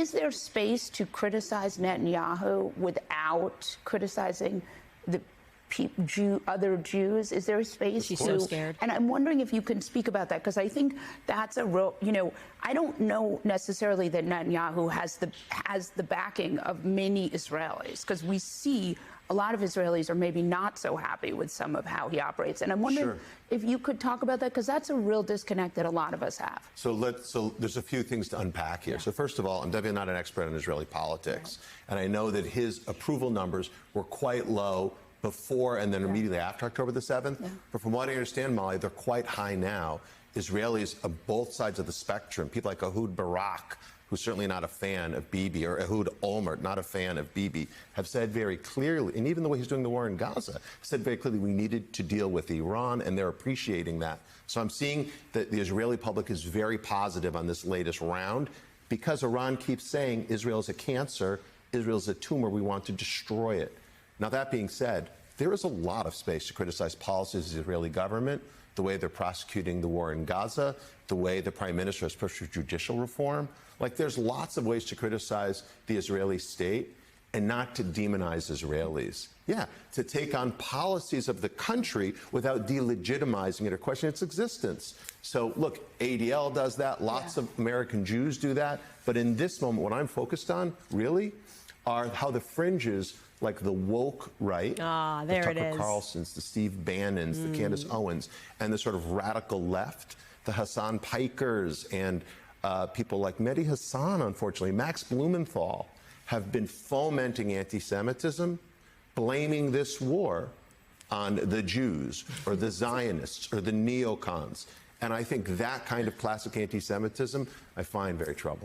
is there space to criticize Netanyahu without criticizing the other Jews? Is there a space? She's so scared. And I'm wondering if you can speak about that, because I think that's a real, I don't know necessarily that Netanyahu has the backing of many Israelis, because we see a lot of Israelis are maybe not so happy with some of how he operates. And I'm wondering if you could talk about that, because that's a real disconnect that a lot of us have. So there's a few things to unpack here. So first of all, I'm definitely not an expert on Israeli politics. And I know that his approval numbers were quite low before and then immediately after October the 7th. But from what I understand, Molly, they're quite high now. Israelis of both sides of the spectrum, people like Ehud Barak, who's certainly not a fan of Bibi, or Ehud Olmert, not a fan of Bibi, have said very clearly, and even the way he's doing the war in Gaza, said very clearly we needed to deal with Iran, and they're appreciating that. So I'm seeing that the Israeli public is very positive on this latest round, because Iran keeps saying Israel's a cancer, Israel's a tumor, we want to destroy it. Now, that being said, there is a lot of space to criticize policies of the Israeli government, the way they're prosecuting the war in Gaza, the way the prime minister has pushed for judicial reform. Like, there's lots of ways to criticize the Israeli state and not to demonize Israelis. Yeah, to take on policies of the country without delegitimizing it or questioning its existence. So, look, ADL does that. Lots of American Jews do that. But in this moment, what I'm focused on, really, are how the fringes, like the woke right, the Tucker Carlsons, the Steve Bannons, the Candace Owens, and the sort of radical left, the Hassan Pikers, and people like Mehdi Hassan, unfortunately, Max Blumenthal, have been fomenting anti-Semitism, blaming this war on the Jews or the Zionists or the neocons. And I think that kind of classic anti-Semitism I find very troubling.